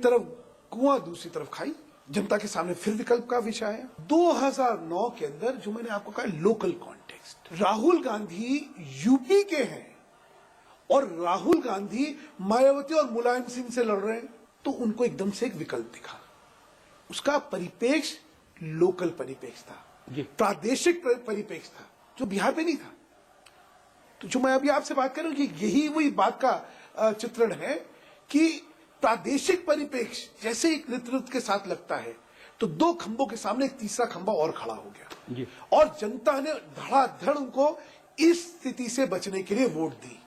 तरफ कुआं दूसरी तरफ खाई, जनता के सामने फिर विकल्प का विषय आया। 2009 के अंदर जो मैंने आपको कहा local context, Rahul Gandhi UP के हैं और राहुल गांधी मायावती और मुलायम सिंह से लड़ रहे हैं, तो उनको एकदम से एक विकल्प दिखा। उसका परिपेक्ष लोकल परिपेक्ष था, प्रादेशिक परिपेक्ष था, जो बिहार में नहीं था। तो जो मैं अभी आपसे बात कर रहा हूं कि यही वही बात का चित्रण है कि प्रादेशिक परिपेक्ष जैसे एक नेतृत्व के साथ लगता है, तो दो खंभों के सामने एक तीसरा खंभा और खड़ा हो गया और जनता ने धड़ाधड़ उनको इस स्थिति से बचने के लिए वोट दी।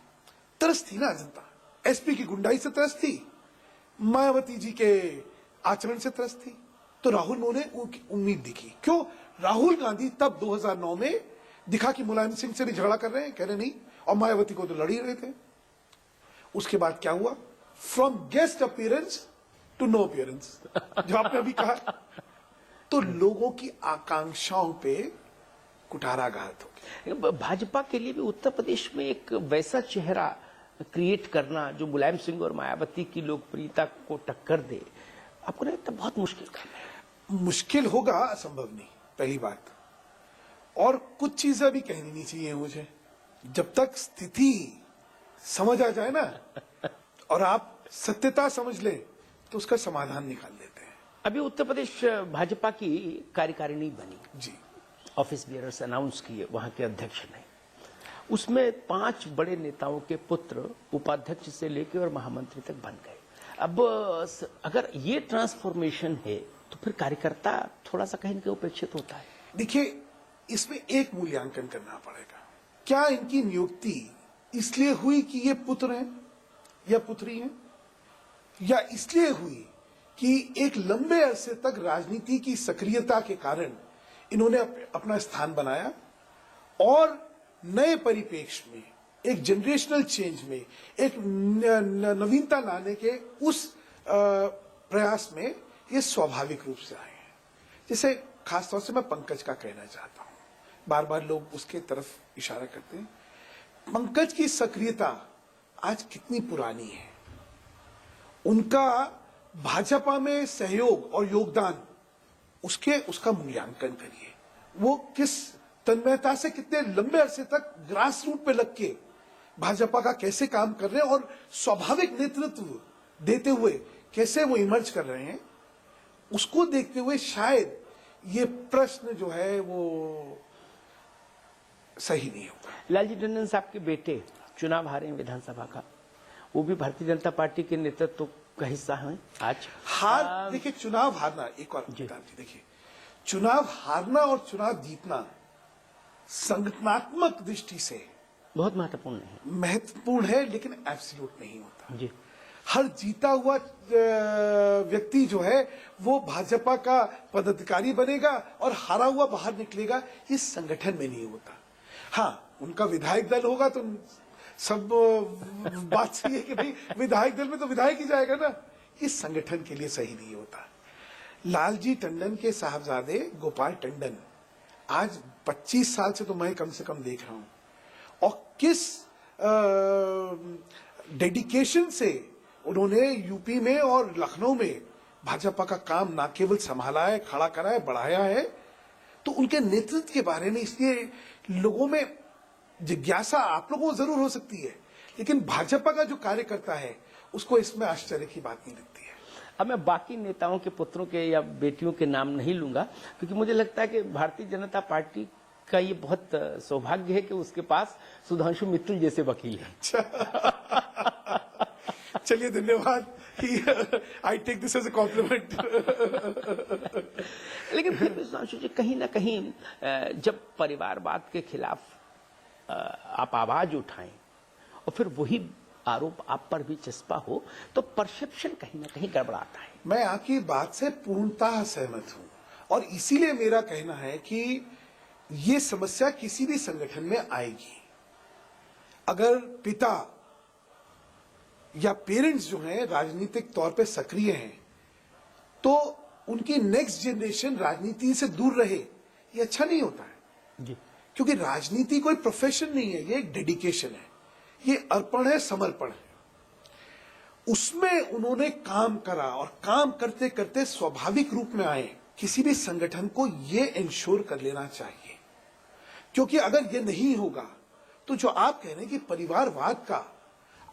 तरस थी ना जनता, एसपी की गुंडाई से तरस थी, मायावती जी के आचरण से तरस थी, तो राहुल में उन्हें उम्मीद दिखी। क्यों? राहुल गांधी तब 2009 में दिखा कि मुलायम सिंह से भी झगड़ा कर रहे हैं, कह रहे नहीं, और मायावती को तो लड़ ही रहे थे। उसके बाद क्या हुआ? From guest appearance to no appearance, जो आपने अभी कहा, तो लोगों की आकांक्षाओं पे कुठाराघात हो गया। भाजपा के लिए भी उत्तर प्रदेश में एक वैसा चेहरा क्रिएट करना जो मुलायम सिंह और मायावती की लोकप्रियता को टक्कर दे, आपको नहीं लगता बहुत मुश्किल काम है? मुश्किल होगा, असंभव नहीं, पहली बात। और कुछ चीजें भी कहनी नहीं चाहिए मुझे, जब तक स्थिति समझ आ जाए ना और आप सत्यता समझ लें तो उसका समाधान निकाल लेते हैं। अभी उत्तर प्रदेश भाजपा की कार्यकारिणी बनी जी, ऑफिस बियरर्स अनाउंस किए, वहां के अध्यक्ष ने, उसमें 5 बड़े नेताओं के पुत्र उपाध्यक्ष से लेकर और महामंत्री तक बन गए। अब अगर ये ट्रांसफॉर्मेशन है तो फिर कार्यकर्ता थोड़ा सा कहीं न कहीं उपेक्षित होता है। देखिए, इसमें एक मूल्यांकन करना पड़ेगा। क्या इनकी नियुक्ति इसलिए हुई कि ये पुत्र हैं या पुत्री हैं, या इसलिए हुई कि एक लंबे अरसे तक राजनीति की सक्रियता के कारण इन्होंने अपना स्थान बनाया और नए परिप्रेक्ष्य में, एक जनरेशनल चेंज में, एक नवीनता लाने के उस प्रयास में ये स्वाभाविक रूप से आए हैं। जैसे खासतौर से मैं पंकज का कहना चाहता हूं, बार बार लोग उसके तरफ इशारा करते हैं। पंकज की सक्रियता आज कितनी पुरानी है, उनका भाजपा में सहयोग और योगदान, उसका मूल्यांकन करिए। वो किस तन्मयता से कितने लंबे अरसे तक ग्रास रूट पे लग के भाजपा का कैसे काम कर रहे हैं और स्वाभाविक नेतृत्व देते हुए कैसे वो इमर्ज कर रहे हैं, उसको देखते हुए शायद ये प्रश्न जो है वो सही नहीं होगा। लालजी टंडन साहब के बेटे चुनाव हारे विधानसभा का, वो भी भारतीय जनता पार्टी के नेतृत्व का हिस्सा है आज। हार, देखिए चुनाव हारना, एक और देखिए, चुनाव हारना और चुनाव जीतना संगठनात्मक दृष्टि से बहुत महत्वपूर्ण है, महत्वपूर्ण है, लेकिन एब्सोल्यूट नहीं होता जी। हर जीता हुआ व्यक्ति जो है वो भाजपा का पदाधिकारी बनेगा और हारा हुआ बाहर निकलेगा, इस संगठन में नहीं होता। हाँ, उनका विधायक दल होगा तो सब बात सही है कि भाई विधायक दल में तो विधायक ही जाएगा ना, इस संगठन के लिए सही नहीं होता। लालजी टंडन के साहबजादे गोपाल टंडन आज 25 साल से तो मैं कम से कम देख रहा हूं, और किस डेडिकेशन से उन्होंने यूपी में और लखनऊ में भाजपा का काम ना केवल संभाला है, खड़ा करा है, बढ़ाया है। तो उनके नेतृत्व के बारे में इसलिए लोगों में जिज्ञासा आप लोगों को जरूर हो सकती है, लेकिन भाजपा का जो कार्यकर्ता है उसको इसमें आश्चर्य की बात नहीं लगती है। अब मैं बाकी नेताओं के पुत्रों के या बेटियों के नाम नहीं लूंगा, क्योंकि मुझे लगता है कि भारतीय जनता पार्टी का ये बहुत सौभाग्य है कि उसके पास सुधांशु मित्तल जैसे वकील हैं। चलिए, धन्यवाद, I take this as a compliment. लेकिन फिर भी सुधांशु जी, कहीं ना कहीं जब परिवारवाद के खिलाफ आप आवाज उठाएं और फिर वही आरोप आप पर भी चस्पा हो, तो परसेप्शन कहीं ना कहीं गड़बड़ाता है। मैं आपकी बात से पूर्णतः सहमत हूं, और इसीलिए मेरा कहना है कि ये समस्या किसी भी संगठन में आएगी। अगर पिता या पेरेंट्स जो हैं राजनीतिक तौर पे सक्रिय हैं, तो उनकी नेक्स्ट जनरेशन राजनीति से दूर रहे, ये अच्छा नहीं होता है जी। क्योंकि राजनीति कोई प्रोफेशन नहीं है, ये एक डेडिकेशन है, ये अर्पण है, समर्पण है। उसमें उन्होंने काम करा और काम करते करते स्वाभाविक रूप में आए। किसी भी संगठन को ये इंश्योर कर लेना चाहिए, क्योंकि अगर ये नहीं होगा तो जो आप कह रहे हैं कि परिवारवाद का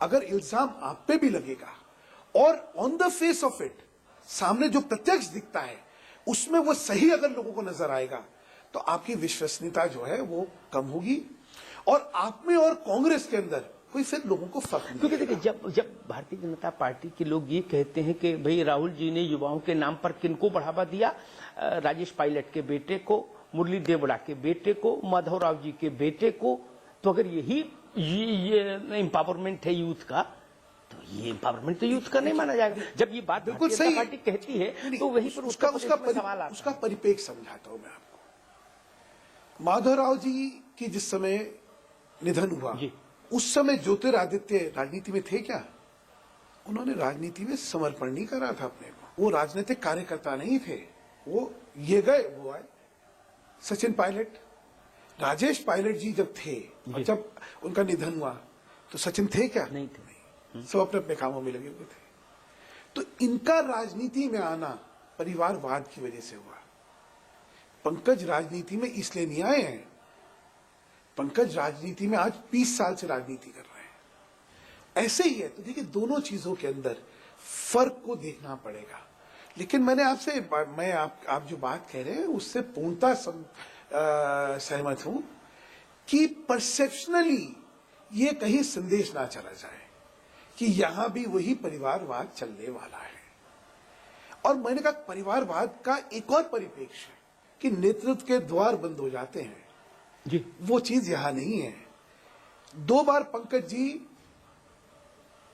अगर इल्जाम आप पे भी लगेगा और on the face of it सामने जो प्रत्यक्ष दिखता है उसमें वो सही अगर लोगों को नजर आएगा तो आपकी विश्वसनीयता जो है वो कम होगी और आप में और कांग्रेस के अंदर कोई फिर लोगों को फर्क नहीं। क्योंकि देखिए जब भारतीय जनता पार्टी के लोग ये कहते हैं कि भाई राहुल जी ने युवाओं के नाम पर किनको बढ़ावा दिया, राजेश पायलट के बेटे को, मुरली देवड़ा के बेटे को, माधवराव जी के बेटे को, तो अगर यही ये एम्पावरमेंट है यूथ का, तो ये एम्पावरमेंट तो यूथ का नहीं माना जाएगा। जब ये बात बिल्कुल भारतीय सही जनता पार्टी कहती है तो वहीं पर उसका परिपेक्ष समझाता हूं मैं आपको। माधवराव जी की जिस समय निधन हुआ उस समय ज्योतिरादित्य राजनीति में थे क्या? उन्होंने राजनीति में समर्पण नहीं करा था अपने को, वो राजनीतिक कार्यकर्ता नहीं थे, वो ये गए वो आए। सचिन पायलट, राजेश पायलट जी जब थे और जब उनका निधन हुआ तो सचिन थे क्या? नहीं थे, सब अपने अपने कामों में लगे हुए थे। तो इनका राजनीति में आना परिवारवाद की वजह से हुआ। पंकज राजनीति में इसलिए नहीं आए हैं, पंकज राजनीति में आज 20 साल से राजनीति कर रहे हैं। ऐसे ही है। तो देखिए दोनों चीजों के अंदर फर्क को देखना पड़ेगा। लेकिन मैंने आपसे आप जो बात कह रहे हैं उससे पूर्णतः सहमत हूं कि परसेप्शनली ये कहीं संदेश ना चला जाए कि यहां भी वही परिवारवाद चलने वाला है। और मैंने कहा परिवारवाद का एक और परिप्रेक्ष्य है कि नेतृत्व के द्वार बंद हो जाते हैं जी, वो चीज यहां नहीं है। 2 बार पंकज जी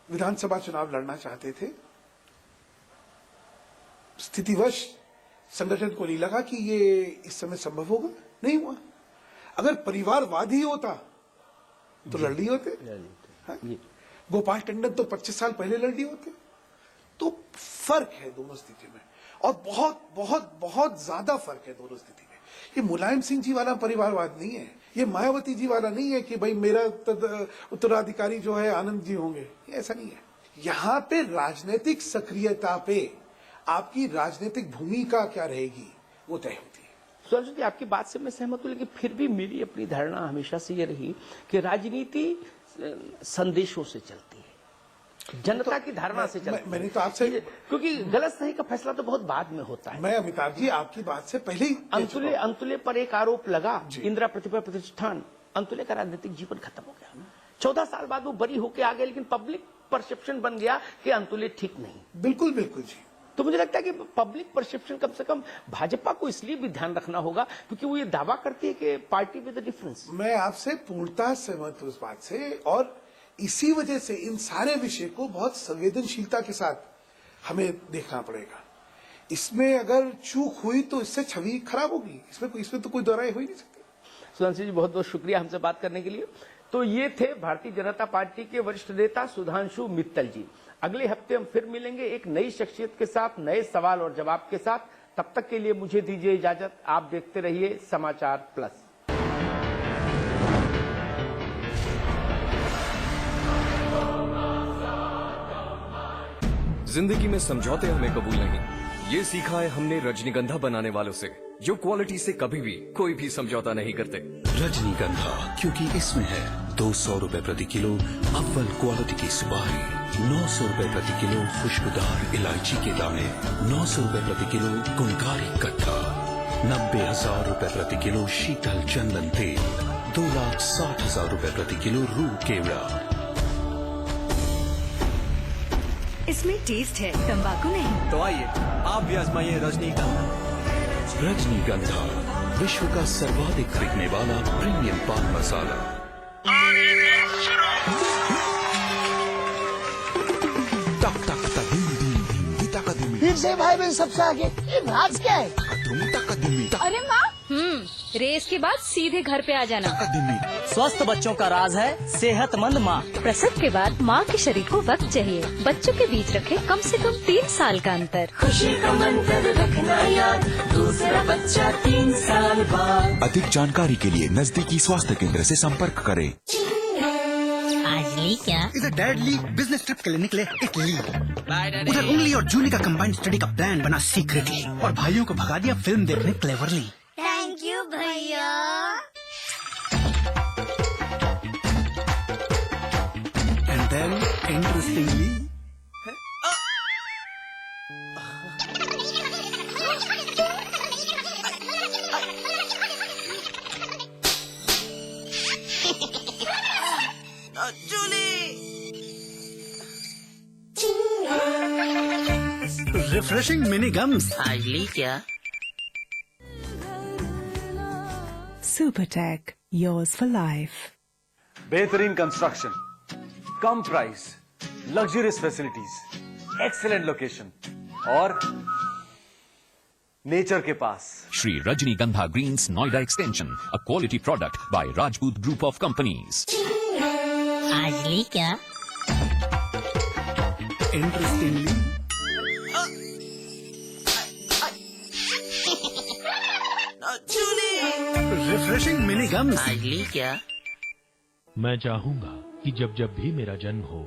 विधानसभा चुनाव लड़ना चाहते थे, स्थितिवश संगठन को नहीं लगा कि ये इस समय संभव होगा, नहीं हुआ। अगर परिवारवाद ही होता तो लड़ लिए होते। हाँ? गोपाल टंडन तो 25 साल पहले लड़ लिए होते। तो फर्क है दोनों स्थिति में और बहुत बहुत बहुत ज्यादा फर्क है दोनों स्थिति में। ये मुलायम सिंह जी वाला परिवारवाद नहीं है, ये मायावती जी वाला नहीं है कि भाई मेरा उत्तराधिकारी जो है आनंद जी होंगे, ये ऐसा नहीं है। यहाँ पे राजनीतिक सक्रियता पे आपकी राजनीतिक भूमिका क्या रहेगी वो तय होती है। सुधांशु जी आपकी बात से मैं सहमत हूं, लेकिन फिर भी मेरी अपनी धारणा हमेशा से ये रही कि राजनीति संदेशों से चलती है, जनता की धारणा से चलती है। मैंने तो आपसे, क्योंकि गलत सही का फैसला तो बहुत बाद में होता है। मैं अमिताभ जी आपकी बात से पहले ही अंतुले पर एक आरोप लगा, इंदिरा प्रतिभा प्रतिष्ठान, अंतुले का राजनीतिक जीवन खत्म हो गया। 14 साल बाद वो बरी होके आ गए, लेकिन पब्लिक परसेप्शन बन गया कि अंतुले ठीक नहीं। बिल्कुल बिल्कुल जी। तो मुझे लगता है कि पब्लिक परसेप्शन कम से कम भाजपा को इसलिए भी ध्यान रखना होगा क्योंकि वो ये दावा करती है कि पार्टी विद द डिफरेंस। मैं आपसे पूर्णतः सहमत हूं इस बात से और इसी वजह से इन सारे विषय को बहुत संवेदनशीलता के साथ हमें देखना पड़ेगा। इसमें अगर चूक हुई तो इससे छवि खराब होगी, इसमें तो कोई दोहराई हो ही नहीं सकती। सुधांशु जी बहुत बहुत शुक्रिया हमसे बात करने के लिए। तो ये थे भारतीय जनता पार्टी के वरिष्ठ नेता सुधांशु मित्तल जी। अगले हफ्ते हम फिर मिलेंगे एक नई शख्सियत के साथ, नए सवाल और जवाब के साथ। तब तक के लिए मुझे दीजिए इजाजत। आप देखते रहिए समाचार प्लस। जिंदगी में समझौते हमें कबूल नहीं, ये सीखा है हमने रजनीगंधा बनाने वालों से, जो क्वालिटी से कभी भी कोई भी समझौता नहीं करते। रजनीगंधा, क्योंकि इसमें है 200 रुपए प्रति किलो अव्वल क्वालिटी की सुपारी, 900 रुपए प्रति किलो खुशबूदार इलायची के दाने, 900 रुपए प्रति किलो गुणकारी कट्टा, 90,000 रुपए प्रति किलो शीतल चंदन तेल, 2,60,000 रुपए प्रति किलो रूह केवड़ा। इसमें टेस्ट है, तंबाकू नहीं। तो आइए आप भी आजमाइए रजनीगंधा। रजनीगंधा, विश्व का सर्वाधिक बिकने वाला प्रीमियम पान मसाला। फिर से भाई बहन सबसे आगे ये राज क्या है? अरे माँ, रेस के बाद सीधे घर पे आ जाना। स्वस्थ बच्चों का राज है सेहतमंद माँ। प्रसव के बाद माँ के शरीर को वक्त चाहिए। बच्चों के बीच रखे कम से कम 3 साल का अंतर। खुशी का मंत्र रखना याद, दूसरा बच्चा 3 साल बाद। अधिक जानकारी के लिए नजदीकी स्वास्थ्य केंद्र से संपर्क करें। आज ली क्या? Is a deadly business trip के लिए निकले इटली। उधर उंगली और जूली का कंबाइंड स्टडी का प्लान बना सीक्रेटली और भाइयों को भगा दिया फिल्म देखने क्लेवरली। थैंक यू भैया। And then interestingly refreshing mini gums. आज ली क्या? Supertech, yours for life. बेहतरीन कंस्ट्रक्शन, कम price, luxurious facilities, excellent location और नेचर के पास। Shri Rajnigandha Greens Noida Extension, a quality product by Rajput Group of Companies. आज ली क्या? Interestingly refreshing mini gums. आज ली क्या? मैं चाहूंगा कि जब जब भी मेरा जन्म हो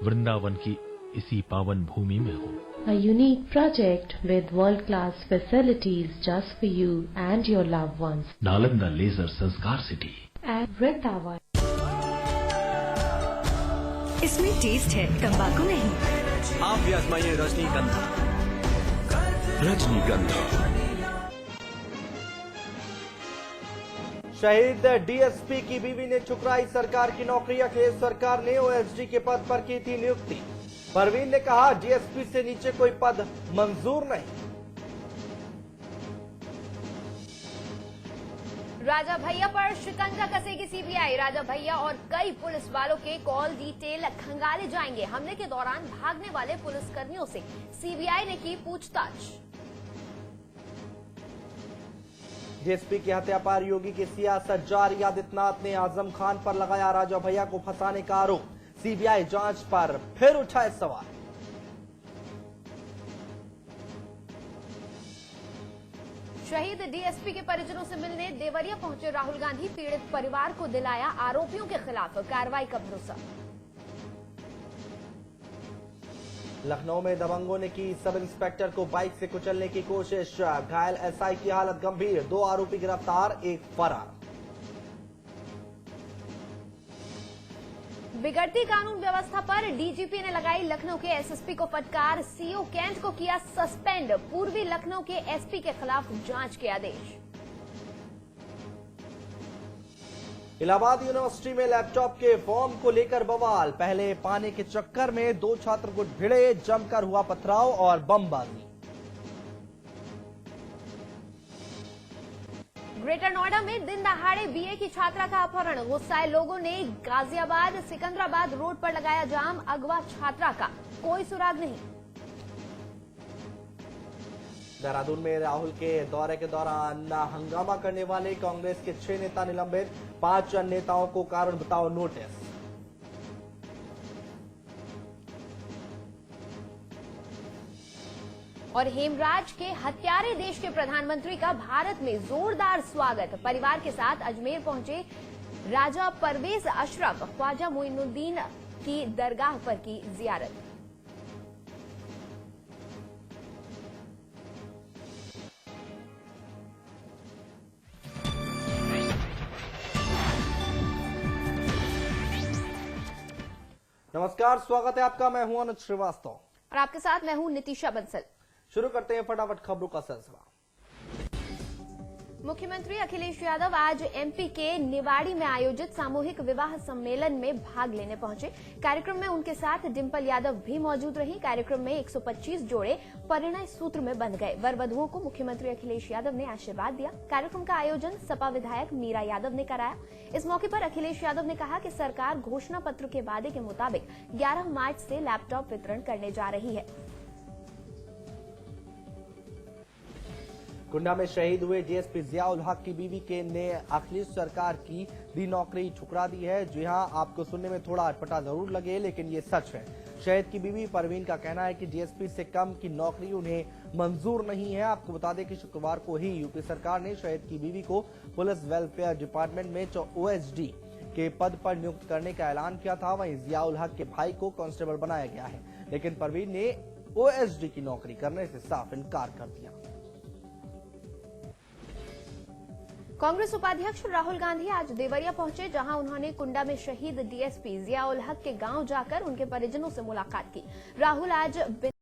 वृंदावन की इसी पावन भूमि में हो। A unique project with world-class facilities just for you and your loved ones. Nalanda leisure Sanskar city At Vrindavan. इसमें टेस्ट है, तंबाकू नहीं। आप भी आजमाइए रजनीगंधा। Rajnigandha. शहीद डीएसपी की बीवी ने ठुकराई सरकार की नौकरी। अखिलेश सरकार ने ओएसडी के पद पर की थी नियुक्ति। परवीन ने कहा डीएसपी से नीचे कोई पद मंजूर नहीं। राजा भैया पर शिकंजा कसेगी सीबीआई। राजा भैया और कई पुलिस वालों के कॉल डिटेल खंगाले जाएंगे। हमले के दौरान भागने वाले पुलिसकर्मियों से सीबीआई ने की पूछताछ। डीएसपी की हत्या पर योगी की सियासत जारी। आदित्यनाथ ने आजम खान पर लगाया राजा भैया को फंसाने का आरोप। सीबीआई जांच पर फिर उठाए सवाल। शहीद डीएसपी के परिजनों से मिलने देवरिया पहुंचे राहुल गांधी। पीड़ित परिवार को दिलाया आरोपियों के खिलाफ कार्रवाई का भरोसा। लखनऊ में दबंगों ने की सब इंस्पेक्टर को बाइक से कुचलने की कोशिश। घायल एसआई की हालत गंभीर। 2 आरोपी गिरफ्तार, 1 फरार। बिगड़ती कानून व्यवस्था पर डीजीपी ने लगाई लखनऊ के एसएसपी को फटकार। सीओ कैंट को किया सस्पेंड। पूर्वी लखनऊ के एसपी के खिलाफ जांच के आदेश। इलाहाबाद यूनिवर्सिटी में लैपटॉप के फॉर्म को लेकर बवाल। पहले पाने के चक्कर में 2 छात्र गुट भिड़े। जमकर हुआ पथराव और बमबाजी। ग्रेटर नोएडा में दिन दहाड़े बीए की छात्रा का अपहरण। गुस्साए लोगों ने गाजियाबाद सिकंदराबाद रोड पर लगाया जाम। अगवा छात्रा का कोई सुराग नहीं। देहरादून में राहुल के दौरे के दौरान हंगामा करने वाले कांग्रेस के 6 नेता निलंबित। 5 अन्य नेताओं को कारण बताओ नोटिस। और हेमराज के हत्यारे देश के प्रधानमंत्री का भारत में जोरदार स्वागत। परिवार के साथ अजमेर पहुंचे राजा परवेज अशरफ। ख्वाजा मोइनुद्दीन की दरगाह पर की जियारत। नमस्कार, स्वागत है आपका। मैं हूं अनुज श्रीवास्तव और आपके साथ मैं हूं नितिशा बंसल। शुरू करते हैं फटाफट खबरों का सिलसिला। मुख्यमंत्री अखिलेश यादव आज एमपी के निवाड़ी में आयोजित सामूहिक विवाह सम्मेलन में भाग लेने पहुंचे। कार्यक्रम में उनके साथ डिंपल यादव भी मौजूद रही। कार्यक्रम में 125 जोड़े परिणय सूत्र में बंध गए। वर वधुओं को मुख्यमंत्री अखिलेश यादव ने आशीर्वाद दिया। कार्यक्रम का आयोजन सपा विधायक मीरा यादव ने कराया। इस मौके पर अखिलेश यादव ने कहा कि सरकार घोषणा पत्र के वादे के मुताबिक 11 मार्च से लैपटॉप वितरण करने जा रही है। कुंडा में शहीद हुए डीएसपी जियाउल हक की बीवी के ने अखिलेश सरकार की दी नौकरी ठुकरा दी है। जी हां, आपको सुनने में थोड़ा अटपटा जरूर लगे, लेकिन ये सच है। शहीद की बीवी परवीन का कहना है कि डीएसपी से कम की नौकरी उन्हें मंजूर नहीं है। आपको बता दें कि शुक्रवार को ही यूपी सरकार ने शहीद की बीवी को पुलिस वेलफेयर डिपार्टमेंट में ओएसडी के पद पर नियुक्त करने का ऐलान किया था। वहीं जियाउल हक के भाई को कांस्टेबल बनाया गया है, लेकिन परवीन ने ओएसडी की नौकरी करने से साफ इनकार कर दिया। कांग्रेस उपाध्यक्ष राहुल गांधी आज देवरिया पहुंचे, जहां उन्होंने कुंडा में शहीद डीएसपी जियाउल हक के गांव जाकर उनके परिजनों से मुलाकात की। राहुल आज